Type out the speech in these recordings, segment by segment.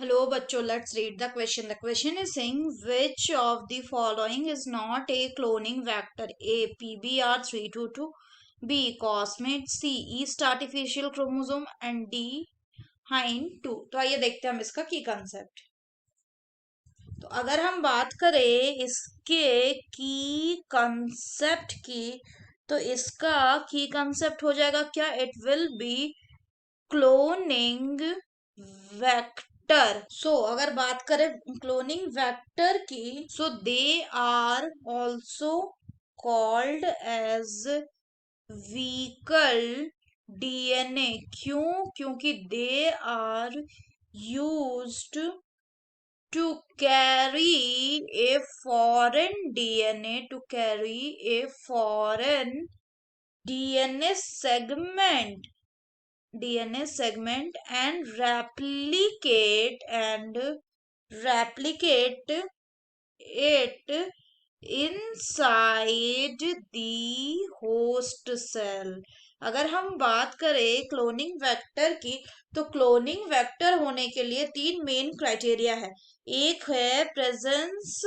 Hello, bachcho. Let's read the question. The question is saying which of the following is not a cloning vector? A. PBR322, B. Cosmate, C. East artificial chromosome and D. Hind2। तो आइए देखते हैं हम इसका की concept. तो अगर हम बात करें इसके की कंसेप्ट की, तो इसका की कंसेप्ट हो जाएगा क्या? It will be cloning vector. So अगर बात करें क्लोनिंग वेक्टर की, so they are also called as vehicle DNA. क्यों? क्योंकि they are used to carry a foreign DNA, to carry a foreign DNA segment and replicate it inside the host cell। अगर हम बात करें cloning vector की, तो cloning vector होने के लिए तीन मेन क्राइटेरिया है। एक है प्रेजेंस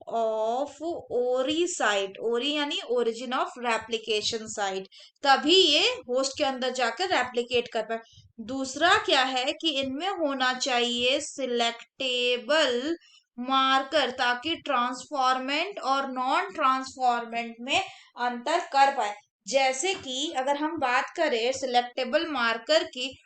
ऑफ ओरी साइट, ओरी यानी ओरिजिन ऑफ रेप्लिकेशन साइट, तभी ये होस्ट के अंदर जाकर रेप्लिकेट कर पाए। दूसरा क्या है कि इनमें होना चाहिए सिलेक्टेबल मार्कर, ताकि ट्रांसफॉर्मेंट और नॉन ट्रांसफॉर्मेंट में अंतर कर पाए। जैसे कि अगर हम बात करें सिलेक्टेबल मार्कर की,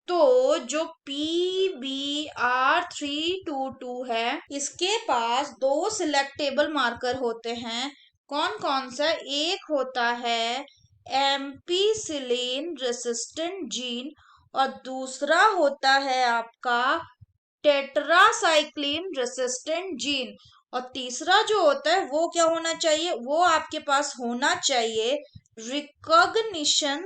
तो जो PBR322 है, इसके पास दो सिलेक्टेबल मार्कर होते हैं। कौन कौन सा? एक होता है एम्पीसिलिन रेसिस्टेंट जीन और दूसरा होता है आपका टेट्रासाइक्लिन रेसिस्टेंट जीन। और तीसरा जो होता है वो क्या होना चाहिए? वो आपके पास होना चाहिए रिकॉग्निशन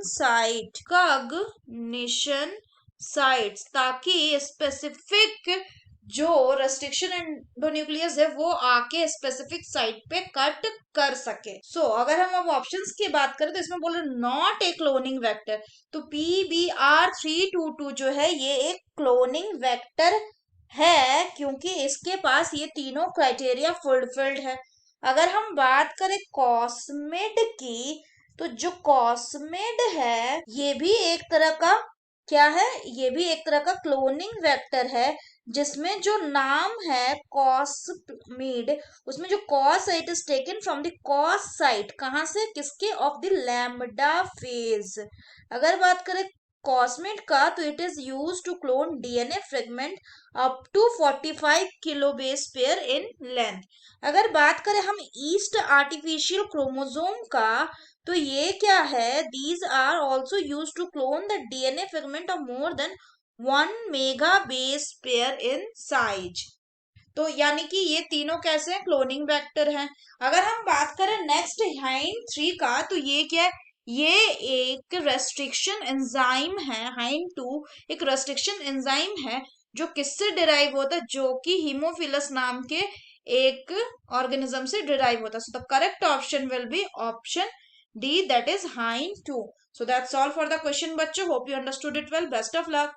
साइट्स, ताकि स्पेसिफिक जो रेस्ट्रिक्शन एंडोन्यूक्लियस है वो आके स्पेसिफिक साइट पे कट कर सके। सो अगर हम अब ऑप्शंस की बात करें, तो इसमें बोल रहे नॉट ए क्लोनिंग वेक्टर। तो PBR322 जो है ये एक क्लोनिंग वेक्टर है, क्योंकि इसके पास ये तीनों क्राइटेरिया फुलफिल्ड है। अगर हम बात करें कॉस्मिड की, तो जो कॉस्मिड है ये भी एक तरह का क्या है? ये भी एक तरह का क्लोनिंग वेक्टर है, जिसमें जो नाम है कॉस्मिड, उसमें जो कॉस है it is taken from the cos site. कहां से? किसके? Of the lambda phage. अगर बात करें कॉस्मिड का, तो it is use to clone DNA fragment up to 45 kilo base pair in length. अगर बात करें हम ईस्ट आर्टिफिशियल क्रोमोसोम का, तो ये क्या है? These are also use to clone the DNA fragment of more than 1 mega base pair in size. तो यानी कि ये तीनों कैसे हैं? क्लोनिंग वेक्टर हैं। अगर हम बात करें नेक्स्ट हाइंड3 का, तो ये क्या है? ये एक रेस्ट्रिक्शन एंजाइम है। हाइंड2 एक रेस्ट्रिक्शन एंजाइम है जो किससे डिराइव होता है? जो कि हीमोफिलस नाम के एक ऑर्गेनिज्म से डिराइव होता है। So the correct option will be option D, that is hind2। So that's all for the question, बच्चों। Hope you understood it well. Best of luck.